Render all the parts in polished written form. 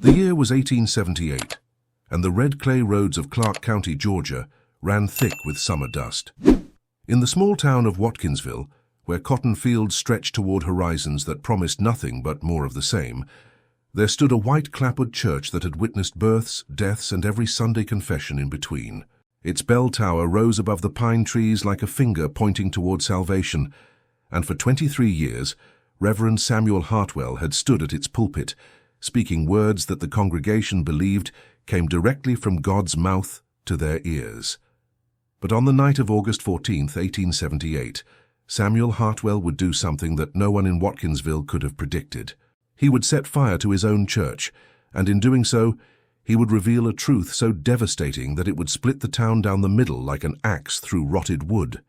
The year was 1878, and the red clay roads of Clark County, Georgia, ran thick with summer dust. In the small town of Watkinsville, where cotton fields stretched toward horizons that promised nothing but more of the same, there stood a white clapboard church that had witnessed births, deaths, and every Sunday confession in between. Its bell tower rose above the pine trees like a finger pointing toward salvation, and for 23 years, Reverend Samuel Hartwell had stood at its pulpit, speaking words that the congregation believed came directly from God's mouth to their ears. But on the night of August 14, 1878, Samuel Hartwell would do something that no one in Watkinsville could have predicted. He would set fire to his own church, and in doing so, he would reveal a truth so devastating that it would split the town down the middle like an axe through rotted wood.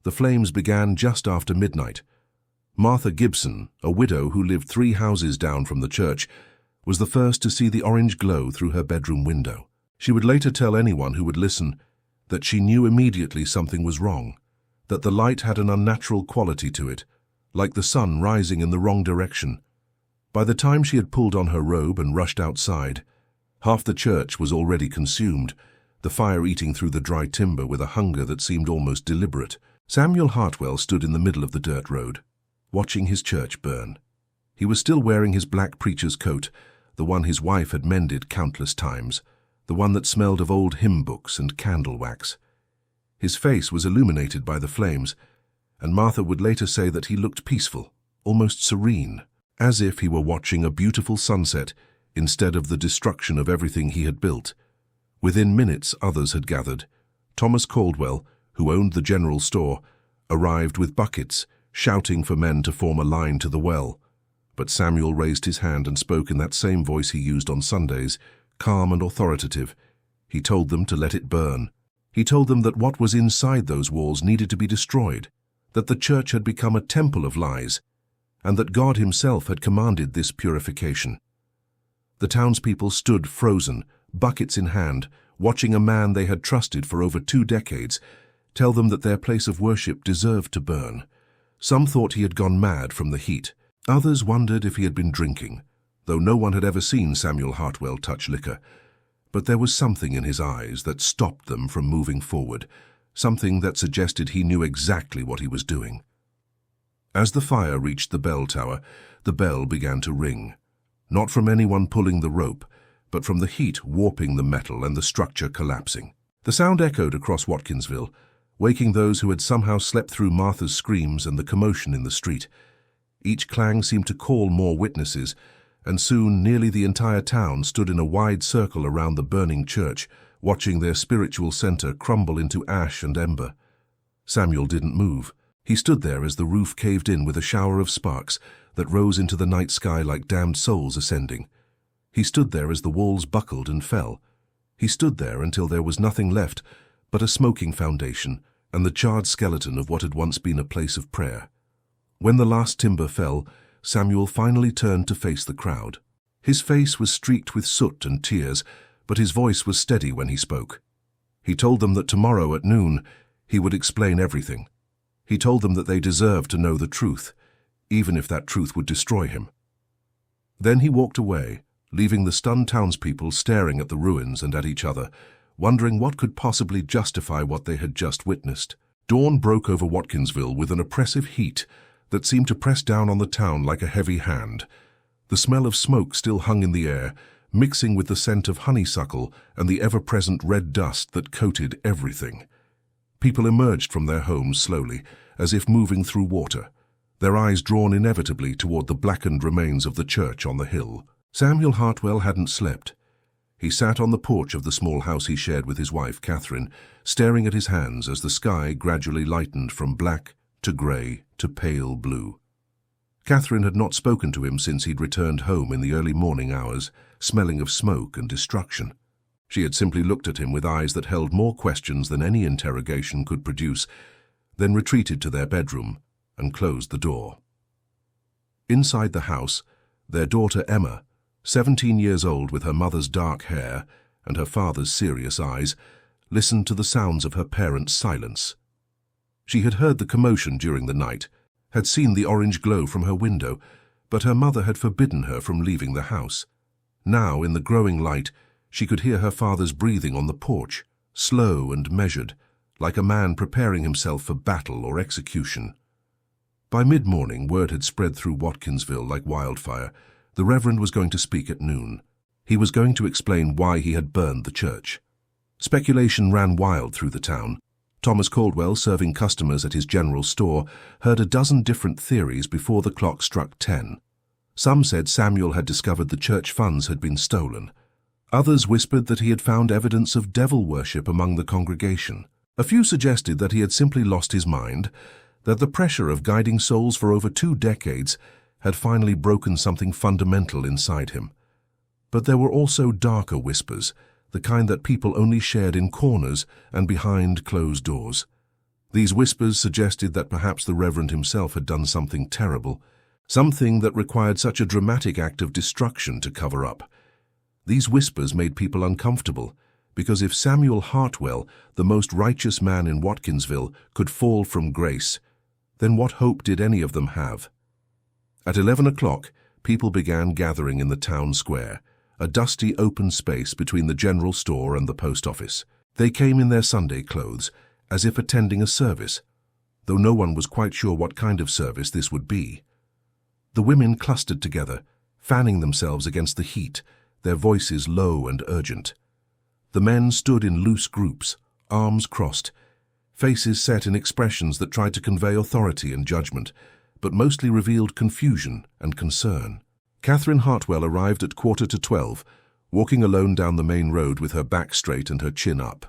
The flames began just after midnight. Martha Gibson, a widow who lived 3 houses down from the church, was the first to see the orange glow through her bedroom window. She would later tell anyone who would listen that she knew immediately something was wrong, that the light had an unnatural quality to it, like the sun rising in the wrong direction. By the time she had pulled on her robe and rushed outside, half the church was already consumed, the fire eating through the dry timber with a hunger that seemed almost deliberate. Samuel Hartwell stood in the middle of the dirt road, watching his church burn. He was still wearing his black preacher's coat, the one his wife had mended countless times, the one that smelled of old hymn books and candle wax. His face was illuminated by the flames, and Martha would later say that he looked peaceful, almost serene, as if he were watching a beautiful sunset instead of the destruction of everything he had built. Within minutes, others had gathered. Thomas Caldwell, who owned the general store, arrived with buckets, shouting for men to form a line to the well. But Samuel raised his hand and spoke in that same voice he used on Sundays, calm and authoritative. He told them to let it burn. He told them that what was inside those walls needed to be destroyed, that the church had become a temple of lies, and that God himself had commanded this purification. The townspeople stood frozen, buckets in hand, watching a man they had trusted for over 2 decades tell them that their place of worship deserved to burn. Some thought he had gone mad from the heat. Others wondered if he had been drinking, though no one had ever seen Samuel Hartwell touch liquor. But there was something in his eyes that stopped them from moving forward, something that suggested he knew exactly what he was doing. As the fire reached the bell tower, the bell began to ring, not from anyone pulling the rope, but from the heat warping the metal and the structure collapsing. The sound echoed across Watkinsville, waking those who had somehow slept through Martha's screams and the commotion in the street. Each clang seemed to call more witnesses, and soon nearly the entire town stood in a wide circle around the burning church, watching their spiritual center crumble into ash and ember. Samuel didn't move. He stood there as the roof caved in with a shower of sparks that rose into the night sky like damned souls ascending. He stood there as the walls buckled and fell. He stood there until there was nothing left but a smoking foundation and the charred skeleton of what had once been a place of prayer. When the last timber fell, Samuel finally turned to face the crowd. His face was streaked with soot and tears, but his voice was steady when he spoke. He told them that tomorrow at noon he would explain everything. He told them that they deserved to know the truth, even if that truth would destroy him. Then he walked away, leaving the stunned townspeople staring at the ruins and at each other, wondering what could possibly justify what they had just witnessed. Dawn broke over Watkinsville with an oppressive heat that seemed to press down on the town like a heavy hand. The smell of smoke still hung in the air, mixing with the scent of honeysuckle and the ever-present red dust that coated everything. People emerged from their homes slowly, as if moving through water, their eyes drawn inevitably toward the blackened remains of the church on the hill. Samuel Hartwell hadn't slept. He sat on the porch of the small house he shared with his wife, Catherine, staring at his hands as the sky gradually lightened from black to grey to pale blue. Catherine had not spoken to him since he'd returned home in the early morning hours, smelling of smoke and destruction. She had simply looked at him with eyes that held more questions than any interrogation could produce, then retreated to their bedroom and closed the door. Inside the house, their daughter Emma, 17 years old with her mother's dark hair and her father's serious eyes, listened to the sounds of her parents' silence. She had heard the commotion during the night, had seen the orange glow from her window, but her mother had forbidden her from leaving the house. Now, in the growing light, she could hear her father's breathing on the porch, slow and measured, like a man preparing himself for battle or execution. By mid-morning, word had spread through Watkinsville like wildfire. The Reverend was going to speak at noon. He was going to explain why he had burned the church. Speculation ran wild through the town. Thomas Caldwell, serving customers at his general store, heard a dozen different theories before the clock struck 10. Some said Samuel had discovered the church funds had been stolen. Others whispered that he had found evidence of devil worship among the congregation. A few suggested that he had simply lost his mind, that the pressure of guiding souls for over 2 decades had finally broken something fundamental inside him. But there were also darker whispers, the kind that people only shared in corners and behind closed doors. These whispers suggested that perhaps the Reverend himself had done something terrible, something that required such a dramatic act of destruction to cover up. These whispers made people uncomfortable, because if Samuel Hartwell, the most righteous man in Watkinsville, could fall from grace, then what hope did any of them have? At 11 o'clock, people began gathering in the town square, a dusty open space between the general store and the post office. They came in their Sunday clothes, as if attending a service, though no one was quite sure what kind of service this would be. The women clustered together, fanning themselves against the heat, their voices low and urgent. The men stood in loose groups, arms crossed, faces set in expressions that tried to convey authority and judgment, but mostly revealed confusion and concern. Catherine Hartwell arrived at 11:45, walking alone down the main road with her back straight and her chin up.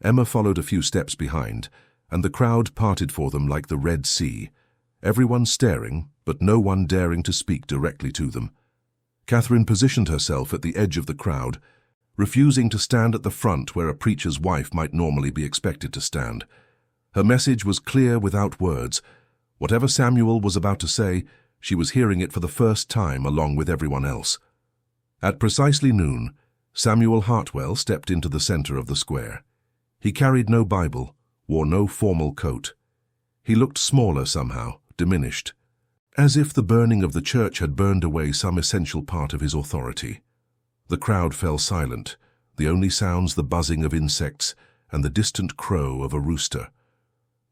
Emma followed a few steps behind, and the crowd parted for them like the Red Sea, everyone staring, but no one daring to speak directly to them. Catherine positioned herself at the edge of the crowd, refusing to stand at the front where a preacher's wife might normally be expected to stand. Her message was clear without words. Whatever Samuel was about to say, she was hearing it for the first time along with everyone else. At precisely noon, Samuel Hartwell stepped into the center of the square. He carried no Bible, wore no formal coat. He looked smaller somehow, diminished, as if the burning of the church had burned away some essential part of his authority. The crowd fell silent, the only sounds the buzzing of insects and the distant crow of a rooster.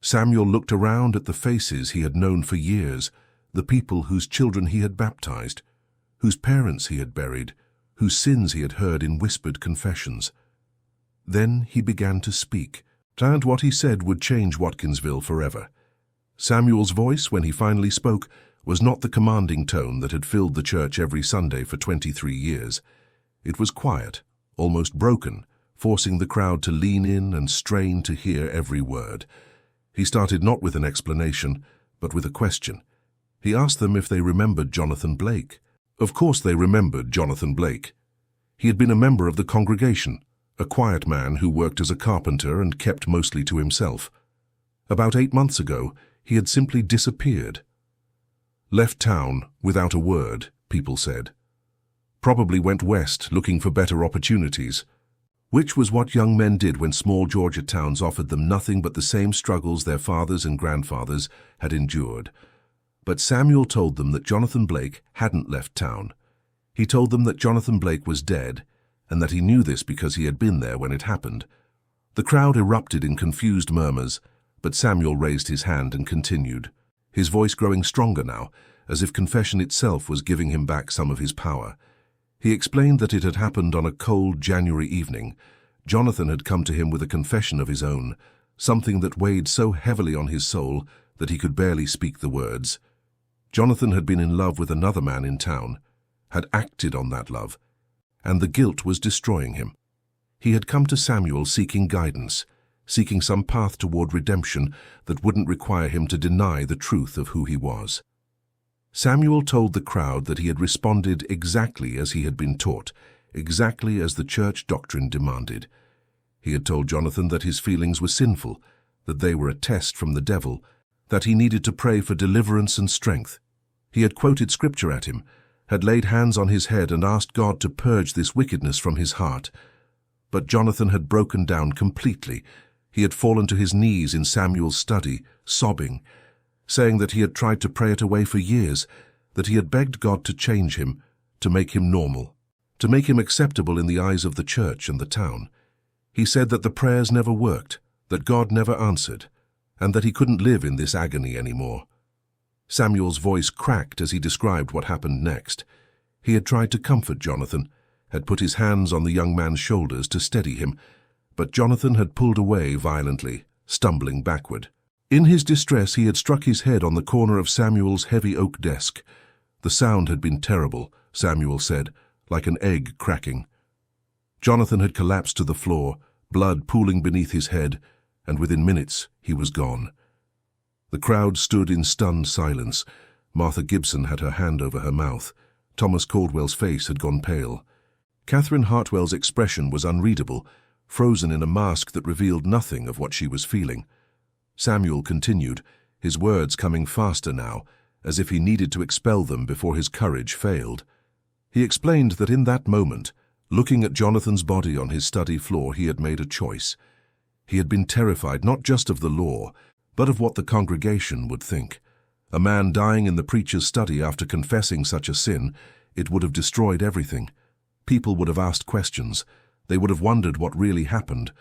Samuel looked around at the faces he had known for years, the people whose children he had baptized, whose parents he had buried, whose sins he had heard in whispered confessions. Then he began to speak, and what he said would change Watkinsville forever. Samuel's voice, when he finally spoke, was not the commanding tone that had filled the church every Sunday for 23 years. It was quiet, almost broken, forcing the crowd to lean in and strain to hear every word. He started not with an explanation, but with a question. He asked them if they remembered Jonathan Blake. Of course they remembered Jonathan Blake. He had been a member of the congregation, a quiet man who worked as a carpenter and kept mostly to himself. About 8 months ago, he had simply disappeared. Left town without a word, people said. Probably went west looking for better opportunities, which was what young men did when small Georgia towns offered them nothing but the same struggles their fathers and grandfathers had endured. But Samuel told them that Jonathan Blake hadn't left town. He told them that Jonathan Blake was dead, and that he knew this because he had been there when it happened. The crowd erupted in confused murmurs, but Samuel raised his hand and continued, his voice growing stronger now, as if confession itself was giving him back some of his power. He explained that it had happened on a cold January evening. Jonathan had come to him with a confession of his own, something that weighed so heavily on his soul that he could barely speak the words. Jonathan had been in love with another man in town, had acted on that love, and the guilt was destroying him. He had come to Samuel seeking guidance, seeking some path toward redemption that wouldn't require him to deny the truth of who he was. Samuel told the crowd that he had responded exactly as he had been taught, exactly as the church doctrine demanded. He had told Jonathan that his feelings were sinful, that they were a test from the devil, that he needed to pray for deliverance and strength. He had quoted scripture at him, had laid hands on his head and asked God to purge this wickedness from his heart. But Jonathan had broken down completely. He had fallen to his knees in Samuel's study, sobbing, saying that he had tried to pray it away for years, that he had begged God to change him, to make him normal. to make him acceptable in the eyes of the church and the town. He said that the prayers never worked, that God never answered, and that he couldn't live in this agony anymore. Samuel's voice cracked as he described what happened next. He had tried to comfort Jonathan, had put his hands on the young man's shoulders to steady him, but Jonathan had pulled away violently, stumbling backward. In his distress, he had struck his head on the corner of Samuel's heavy oak desk. The sound had been terrible, Samuel said, like an egg cracking. Jonathan had collapsed to the floor, blood pooling beneath his head, and within minutes he was gone. The crowd stood in stunned silence. Martha Gibson had her hand over her mouth. Thomas Caldwell's face had gone pale. Catherine Hartwell's expression was unreadable, frozen in a mask that revealed nothing of what she was feeling. Samuel continued, his words coming faster now, as if he needed to expel them before his courage failed. He explained that in that moment, looking at Jonathan's body on his study floor, he had made a choice. He had been terrified not just of the law, but of what the congregation would think. A man dying in the preacher's study after confessing such a sin, it would have destroyed everything. People would have asked questions. They would have wondered what really happened.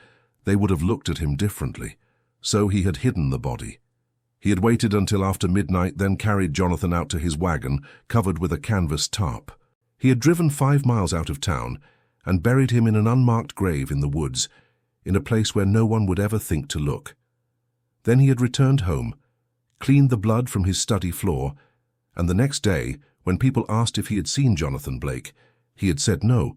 They would have looked at him differently. So he had hidden the body. He had waited until after midnight, then carried Jonathan out to his wagon, covered with a canvas tarp. He had driven 5 miles out of town and buried him in an unmarked grave in the woods, in a place where no one would ever think to look. Then he had returned home, cleaned the blood from his study floor, and the next day, when people asked if he had seen Jonathan Blake, he had said no.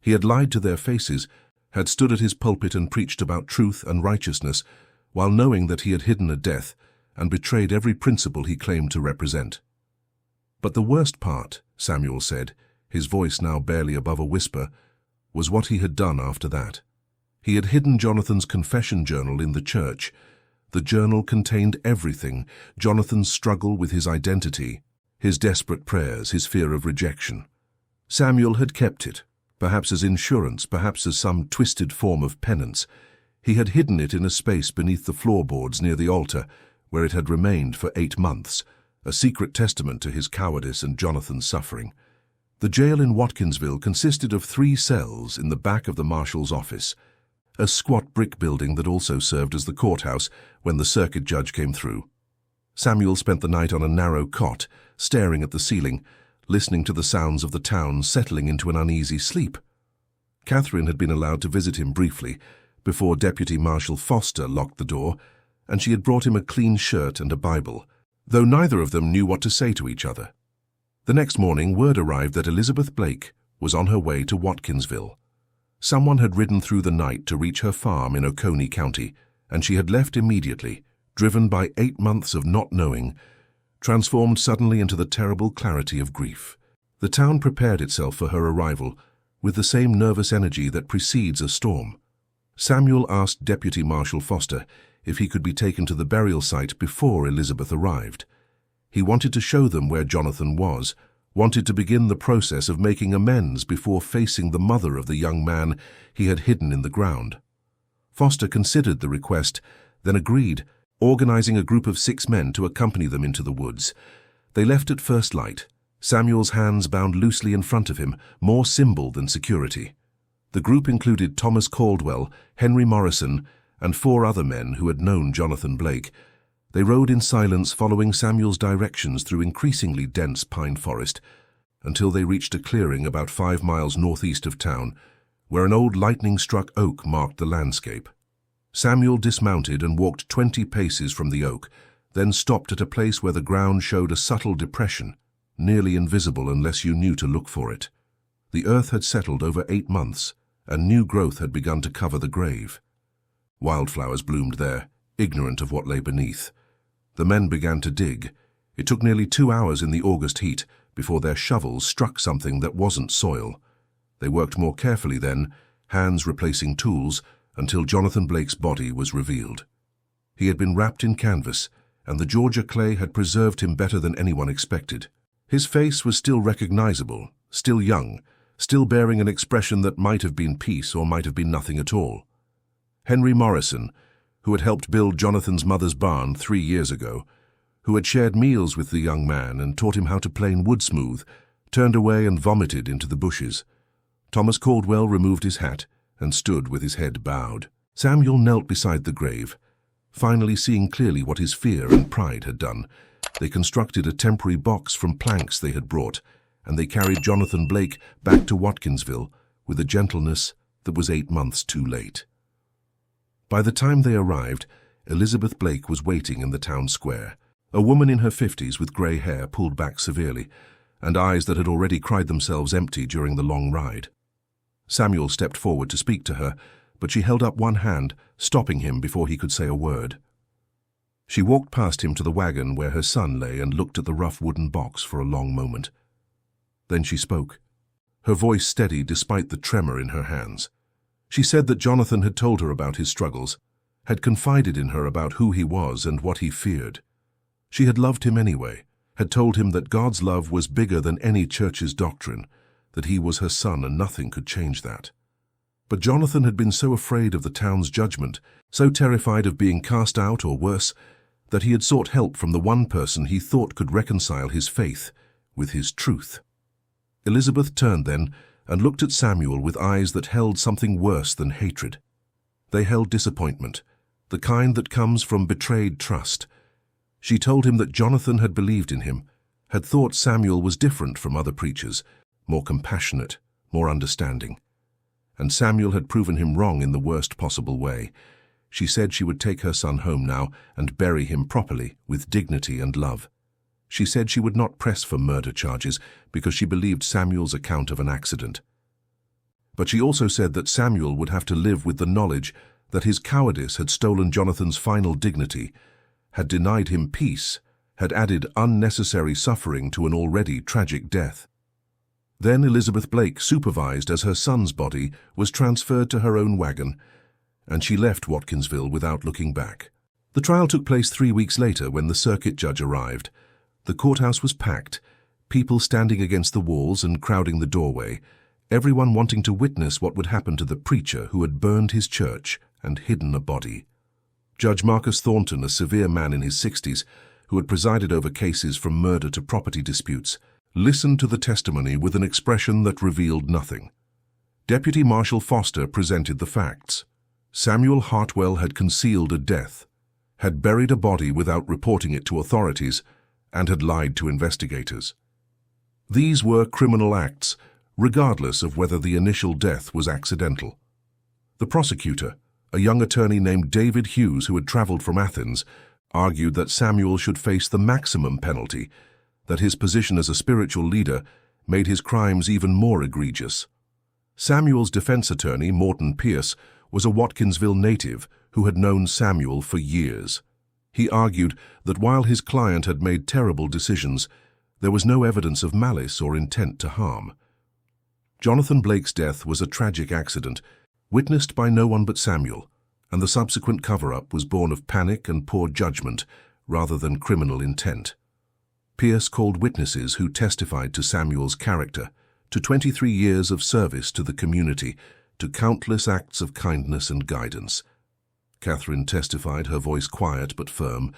He had lied to their faces, had stood at his pulpit and preached about truth and righteousness, while knowing that he had hidden a death and betrayed every principle he claimed to represent. But the worst part, Samuel said, his voice now barely above a whisper, was what he had done after that. He had hidden Jonathan's confession journal in the church. The journal contained everything: Jonathan's struggle with his identity, his desperate prayers, his fear of rejection. Samuel had kept it, perhaps as insurance, perhaps as some twisted form of penance. He had hidden it in a space beneath the floorboards near the altar, where it had remained for 8 months, a secret testament to his cowardice and Jonathan's suffering. The jail in Watkinsville consisted of 3 cells in the back of the marshal's office, a squat brick building that also served as the courthouse when the circuit judge came through. Samuel spent the night on a narrow cot, staring at the ceiling, listening to the sounds of the town settling into an uneasy sleep. Catherine had been allowed to visit him briefly, before Deputy Marshal Foster locked the door, and she had brought him a clean shirt and a Bible, though neither of them knew what to say to each other. The next morning, word arrived that Elizabeth Blake was on her way to Watkinsville. Someone had ridden through the night to reach her farm in Oconee County, and she had left immediately, driven by 8 months of not knowing, transformed suddenly into the terrible clarity of grief. The town prepared itself for her arrival with the same nervous energy that precedes a storm. Samuel asked Deputy Marshal Foster if he could be taken to the burial site before Elizabeth arrived. He wanted to show them where Jonathan was, wanted to begin the process of making amends before facing the mother of the young man he had hidden in the ground. Foster considered the request, then agreed, organizing a group of 6 men to accompany them into the woods. They left at first light, Samuel's hands bound loosely in front of him, more symbol than security. The group included Thomas Caldwell, Henry Morrison, and 4 other men who had known Jonathan Blake. They rode in silence, following Samuel's directions through increasingly dense pine forest, until they reached a clearing about 5 miles northeast of town, where an old lightning-struck oak marked the landscape. Samuel dismounted and walked 20 paces from the oak, then stopped at a place where the ground showed a subtle depression, nearly invisible unless you knew to look for it. The earth had settled over 8 months, and new growth had begun to cover the grave. Wildflowers bloomed there, ignorant of what lay beneath. The men began to dig. It took nearly 2 hours in the August heat before their shovels struck something that wasn't soil. They worked more carefully then, hands replacing tools, until Jonathan Blake's body was revealed. He had been wrapped in canvas, and the Georgia clay had preserved him better than anyone expected. His face was still recognizable, still young, still bearing an expression that might have been peace or might have been nothing at all. Henry Morrison, who had helped build Jonathan's mother's barn 3 years ago, who had shared meals with the young man and taught him how to plane wood smooth, turned away and vomited into the bushes. Thomas Caldwell removed his hat and stood with his head bowed. Samuel knelt beside the grave. Finally seeing clearly what his fear and pride had done, they constructed a temporary box from planks they had brought, and they carried Jonathan Blake back to Watkinsville with a gentleness that was 8 months too late. By the time they arrived, Elizabeth Blake was waiting in the town square, a woman in her 50s with grey hair pulled back severely, and eyes that had already cried themselves empty during the long ride. Samuel stepped forward to speak to her, but she held up one hand, stopping him before he could say a word. She walked past him to the wagon where her son lay and looked at the rough wooden box for a long moment. Then she spoke, her voice steady despite the tremor in her hands. She said that Jonathan had told her about his struggles, had confided in her about who he was and what he feared. She had loved him anyway, had told him that God's love was bigger than any church's doctrine, that he was her son and nothing could change that. But Jonathan had been so afraid of the town's judgment, so terrified of being cast out or worse, that he had sought help from the one person he thought could reconcile his faith with his truth. Elizabeth turned then and looked at Samuel with eyes that held something worse than hatred. They held disappointment, the kind that comes from betrayed trust. She told him that Jonathan had believed in him, had thought Samuel was different from other preachers, more compassionate, more understanding. And Samuel had proven him wrong in the worst possible way. She said she would take her son home now and bury him properly, with dignity and love. She said she would not press for murder charges because she believed Samuel's account of an accident. But she also said that Samuel would have to live with the knowledge that his cowardice had stolen Jonathan's final dignity, had denied him peace, had added unnecessary suffering to an already tragic death. Then Elizabeth Blake supervised as her son's body was transferred to her own wagon, and she left Watkinsville without looking back. The trial took place 3 weeks later when the circuit judge arrived. The courthouse was packed, people standing against the walls and crowding the doorway, everyone wanting to witness what would happen to the preacher who had burned his church and hidden a body. Judge Marcus Thornton, a severe man in his 60s, who had presided over cases from murder to property disputes, listened to the testimony with an expression that revealed nothing. Deputy Marshal Foster presented the facts. Samuel Hartwell had concealed a death, had buried a body without reporting it to authorities, and had lied to investigators. These were criminal acts, regardless of whether the initial death was accidental. The prosecutor, a young attorney named David Hughes who had traveled from Athens, argued that Samuel should face the maximum penalty, that his position as a spiritual leader made his crimes even more egregious. Samuel's defense attorney, Morton Pierce, was a Watkinsville native who had known Samuel for years. He argued that while his client had made terrible decisions, there was no evidence of malice or intent to harm. Jonathan Blake's death was a tragic accident, witnessed by no one but Samuel, and the subsequent cover-up was born of panic and poor judgment rather than criminal intent. Pierce called witnesses who testified to Samuel's character, to 23 years of service to the community, to countless acts of kindness and guidance. Catherine testified, her voice quiet but firm.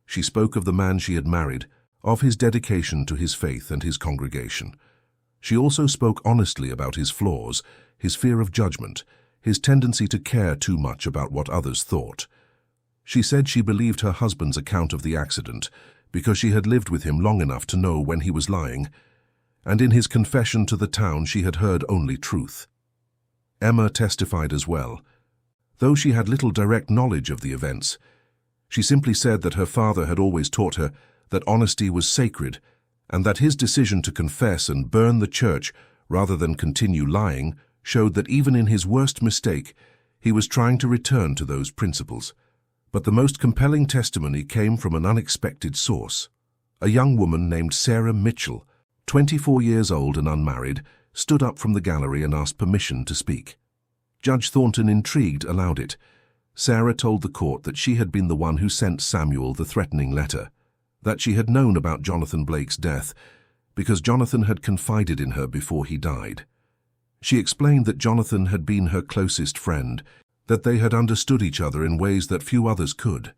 She spoke of the man she had married, of his dedication to his faith and his congregation. She also spoke honestly about his flaws, his fear of judgment, his tendency to care too much about what others thought. She said she believed her husband's account of the accident because she had lived with him long enough to know when he was lying, and in his confession to the town she had heard only truth. Emma testified as well. Though she had little direct knowledge of the events, she simply said that her father had always taught her that honesty was sacred and that his decision to confess and burn the church rather than continue lying showed that even in his worst mistake, he was trying to return to those principles. But the most compelling testimony came from an unexpected source. A young woman named Sarah Mitchell, 24 years old and unmarried, stood up from the gallery and asked permission to speak. Judge Thornton, intrigued, allowed it. Sarah told the court that she had been the one who sent Samuel the threatening letter, that she had known about Jonathan Blake's death because Jonathan had confided in her before he died. She explained that Jonathan had been her closest friend, that they had understood each other in ways that few others could.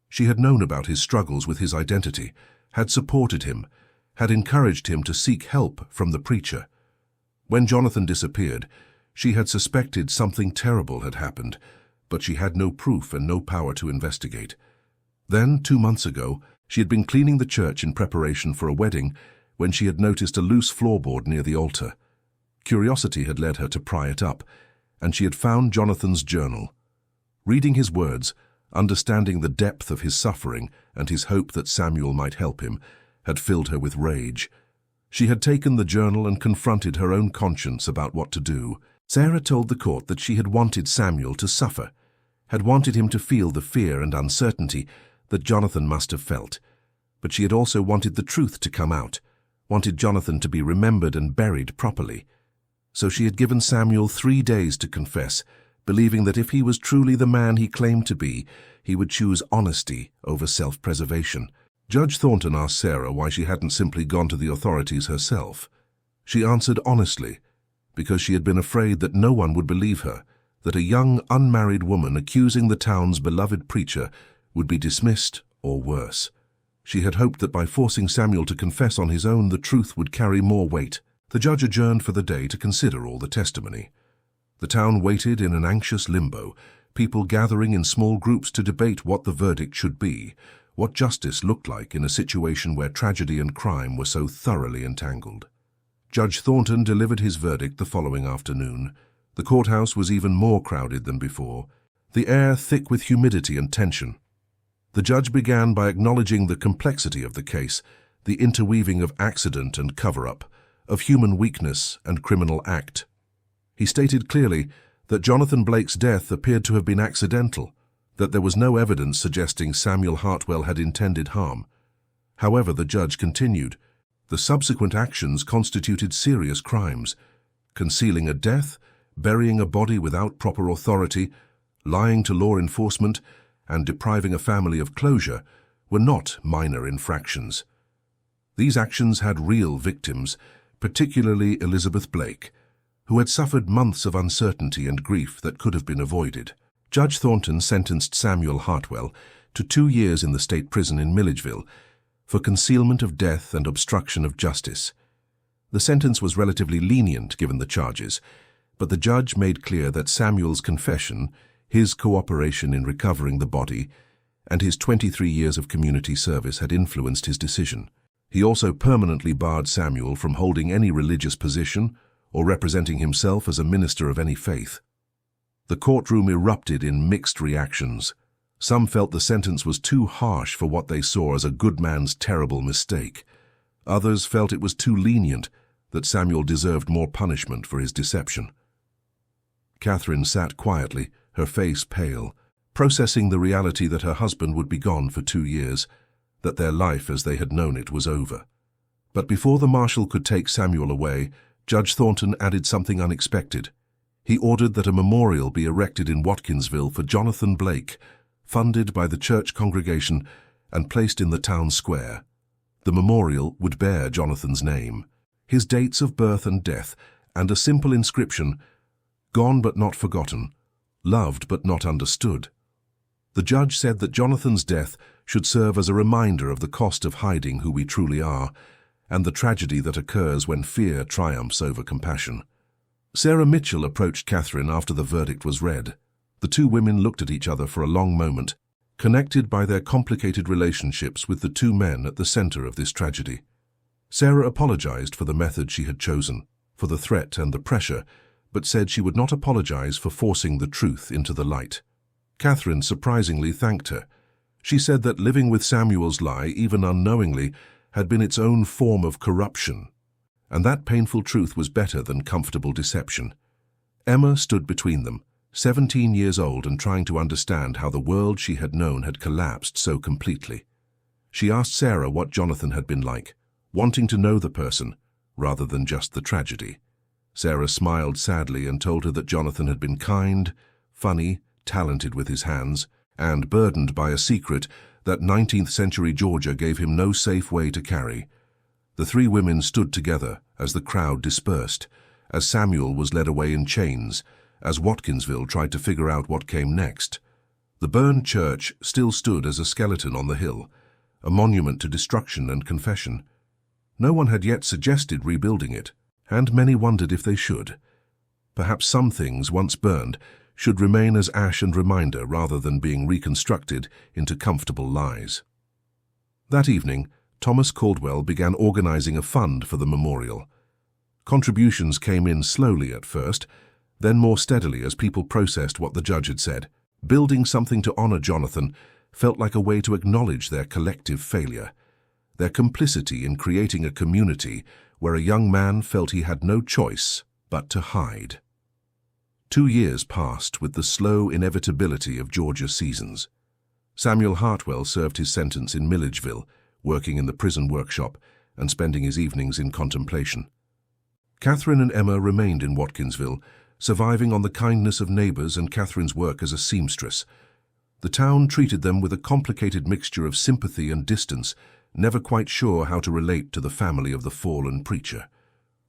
She had known about his struggles with his identity, had supported him, had encouraged him to seek help from the preacher. When Jonathan disappeared, she had suspected something terrible had happened, but she had no proof and no power to investigate. Then, 2 months ago, she had been cleaning the church in preparation for a wedding when she had noticed a loose floorboard near the altar. Curiosity had led her to pry it up, and she had found Jonathan's journal. Reading his words, understanding the depth of his suffering and his hope that Samuel might help him, had filled her with rage. She had taken the journal and confronted her own conscience about what to do. Sarah told the court that she had wanted Samuel to suffer, had wanted him to feel the fear and uncertainty that Jonathan must have felt. But she had also wanted the truth to come out, wanted Jonathan to be remembered and buried properly. So she had given Samuel 3 days to confess, believing that if he was truly the man he claimed to be, he would choose honesty over self-preservation. Judge Thornton asked Sarah why she hadn't simply gone to the authorities herself. She answered honestly, because she had been afraid that no one would believe her, that a young, unmarried woman accusing the town's beloved preacher would be dismissed or worse. She had hoped that by forcing Samuel to confess on his own, the truth would carry more weight. The judge adjourned for the day to consider all the testimony. The town waited in an anxious limbo, people gathering in small groups to debate what the verdict should be, what justice looked like in a situation where tragedy and crime were so thoroughly entangled. Judge Thornton delivered his verdict the following afternoon. The courthouse was even more crowded than before, the air thick with humidity and tension. The judge began by acknowledging the complexity of the case, the interweaving of accident and cover-up, of human weakness and criminal act. He stated clearly that Jonathan Blake's death appeared to have been accidental, that there was no evidence suggesting Samuel Hartwell had intended harm. However, the judge continued, the subsequent actions constituted serious crimes. Concealing a death, burying a body without proper authority, lying to law enforcement, and depriving a family of closure were not minor infractions. These actions had real victims, particularly Elizabeth Blake, who had suffered months of uncertainty and grief that could have been avoided. Judge Thornton sentenced Samuel Hartwell to 2 years in the state prison in Milledgeville for concealment of death and obstruction of justice. The sentence was relatively lenient given the charges, but the judge made clear that Samuel's confession, his cooperation in recovering the body, and his 23 years of community service had influenced his decision. He also permanently barred Samuel from holding any religious position or representing himself as a minister of any faith. The courtroom erupted in mixed reactions. Some felt the sentence was too harsh for what they saw as a good man's terrible mistake. Others felt it was too lenient, that Samuel deserved more punishment for his deception. Catherine sat quietly, her face pale, processing the reality that her husband would be gone for 2 years, that their life as they had known it was over. But before the marshal could take Samuel away, Judge Thornton added something unexpected. He ordered that a memorial be erected in Watkinsville for Jonathan Blake, funded by the church congregation and placed in the town square. The memorial would bear Jonathan's name, his dates of birth and death, and a simple inscription, "Gone but not forgotten, loved but not understood." The judge said that Jonathan's death should serve as a reminder of the cost of hiding who we truly are, and the tragedy that occurs when fear triumphs over compassion. Sarah Mitchell approached Catherine after the verdict was read. The two women looked at each other for a long moment, connected by their complicated relationships with the 2 men at the center of this tragedy. Sarah apologized for the method she had chosen, for the threat and the pressure, but said she would not apologize for forcing the truth into the light. Catherine surprisingly thanked her. She said that living with Samuel's lie, even unknowingly, had been its own form of corruption, and that painful truth was better than comfortable deception. Emma stood between them, 17 years old and trying to understand how the world she had known had collapsed so completely. She asked Sarah what Jonathan had been like, wanting to know the person rather than just the tragedy. Sarah smiled sadly and told her that Jonathan had been kind, funny, talented with his hands, and burdened by a secret that 19th century Georgia gave him no safe way to carry. The 3 women stood together as the crowd dispersed, as Samuel was led away in chains, as Watkinsville tried to figure out what came next. The burned church still stood as a skeleton on the hill, a monument to destruction and confession. No one had yet suggested rebuilding it, and many wondered if they should. Perhaps some things, once burned, should remain as ash and reminder rather than being reconstructed into comfortable lies. That evening, Thomas Caldwell began organizing a fund for the memorial. Contributions came in slowly at first, then more steadily as people processed what the judge had said. Building something to honor Jonathan felt like a way to acknowledge their collective failure, their complicity in creating a community where a young man felt he had no choice but to hide. 2 years passed with the slow inevitability of Georgia's seasons. Samuel Hartwell served his sentence in Milledgeville, working in the prison workshop and spending his evenings in contemplation. Catherine and Emma remained in Watkinsville, surviving on the kindness of neighbors and Catherine's work as a seamstress. The town treated them with a complicated mixture of sympathy and distance, never quite sure how to relate to the family of the fallen preacher.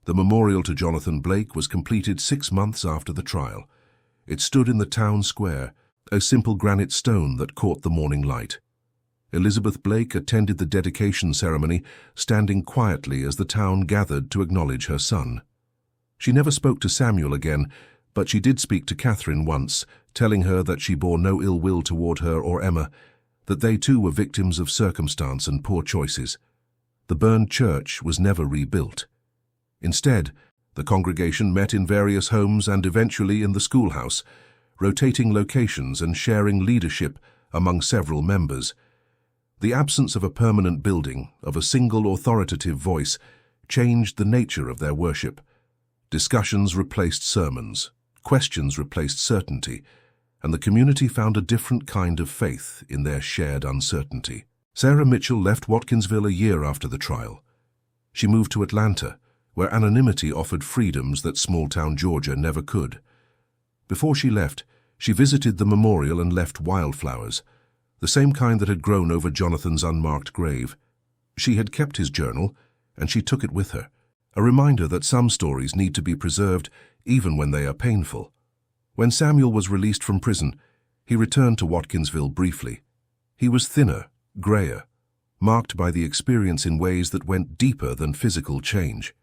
The memorial to Jonathan Blake was completed 6 months after the trial. It stood in the town square, a simple granite stone that caught the morning light. Elizabeth Blake attended the dedication ceremony, standing quietly as the town gathered to acknowledge her son. She never spoke to Samuel again, but she did speak to Catherine once, telling her that she bore no ill will toward her or Emma, that they too were victims of circumstance and poor choices. The burned church was never rebuilt. Instead, the congregation met in various homes and eventually in the schoolhouse, rotating locations and sharing leadership among several members. The absence of a permanent building, of a single authoritative voice, changed the nature of their worship. Discussions replaced sermons, questions replaced certainty, and the community found a different kind of faith in their shared uncertainty. Sarah Mitchell left Watkinsville a year after the trial. She moved to Atlanta, where anonymity offered freedoms that small-town Georgia never could. Before she left, she visited the memorial and left wildflowers, the same kind that had grown over Jonathan's unmarked grave. She had kept his journal, and she took it with her, a reminder that some stories need to be preserved even when they are painful. When Samuel was released from prison, he returned to Watkinsville briefly. He was thinner, grayer, marked by the experience in ways that went deeper than physical change.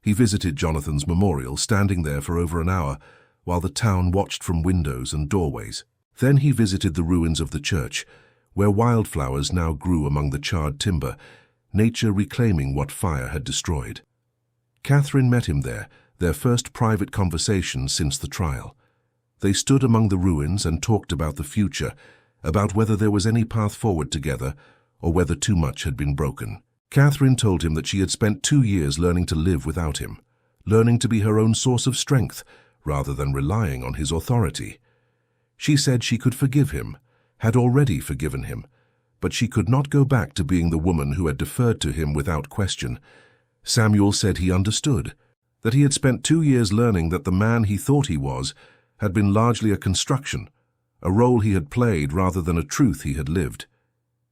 He visited Jonathan's memorial, standing there for over an hour, while the town watched from windows and doorways. Then he visited the ruins of the church, where wildflowers now grew among the charred timber, nature reclaiming what fire had destroyed. Catherine met him there, their first private conversation since the trial. They stood among the ruins and talked about the future, about whether there was any path forward together, or whether too much had been broken. Catherine told him that she had spent 2 years learning to live without him, learning to be her own source of strength, rather than relying on his authority. She said she could forgive him, had already forgiven him, but she could not go back to being the woman who had deferred to him without question. Samuel said he understood, that he had spent 2 years learning that the man he thought he was had been largely a construction, a role he had played rather than a truth he had lived.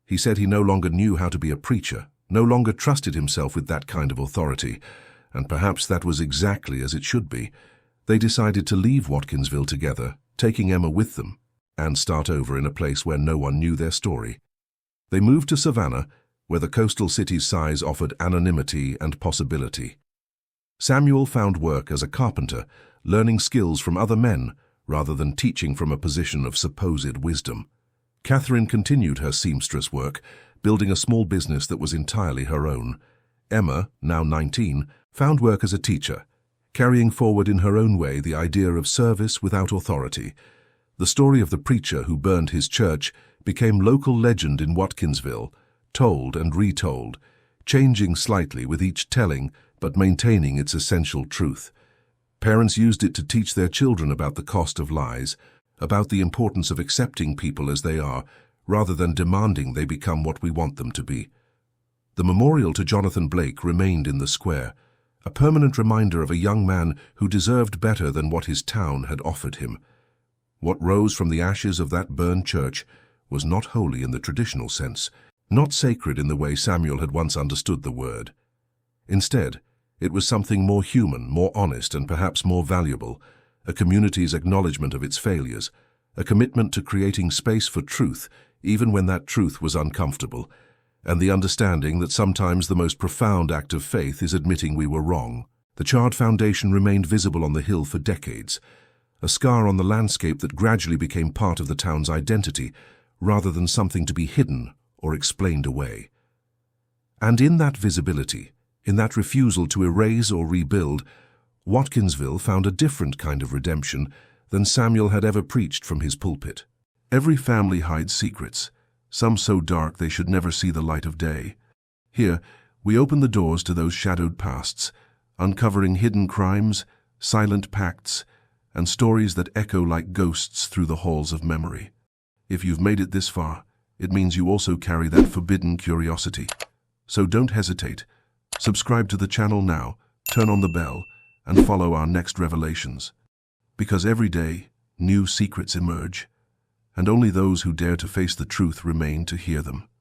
He said he no longer knew how to be a preacher, no longer trusted himself with that kind of authority, and perhaps that was exactly as it should be. They decided to leave Watkinsville together, taking Emma with them, and start over in a place where no one knew their story. They moved to Savannah, where the coastal city's size offered anonymity and possibility. Samuel found work as a carpenter, learning skills from other men rather than teaching from a position of supposed wisdom. Catherine continued her seamstress work, building a small business that was entirely her own. Emma, now 19, found work as a teacher, carrying forward in her own way the idea of service without authority. The story of the preacher who burned his church became local legend in Watkinsville, told and retold, changing slightly with each telling but maintaining its essential truth. Parents used it to teach their children about the cost of lies, about the importance of accepting people as they are, rather than demanding they become what we want them to be. The memorial to Jonathan Blake remained in the square, a permanent reminder of a young man who deserved better than what his town had offered him. What rose from the ashes of that burned church was not holy in the traditional sense, not sacred in the way Samuel had once understood the word. Instead, it was something more human, more honest, and perhaps more valuable, a community's acknowledgement of its failures, a commitment to creating space for truth, even when that truth was uncomfortable, and the understanding that sometimes the most profound act of faith is admitting we were wrong. The charred foundation remained visible on the hill for decades, a scar on the landscape that gradually became part of the town's identity, rather than something to be hidden or explained away. And in that visibility, in that refusal to erase or rebuild, Watkinsville found a different kind of redemption than Samuel had ever preached from his pulpit. Every family hides secrets, some so dark they should never see the light of day. Here, we open the doors to those shadowed pasts, uncovering hidden crimes, silent pacts, and stories that echo like ghosts through the halls of memory. If you've made it this far, it means you also carry that forbidden curiosity. So don't hesitate. Subscribe to the channel now, turn on the bell, and follow our next revelations. Because every day, new secrets emerge, and only those who dare to face the truth remain to hear them.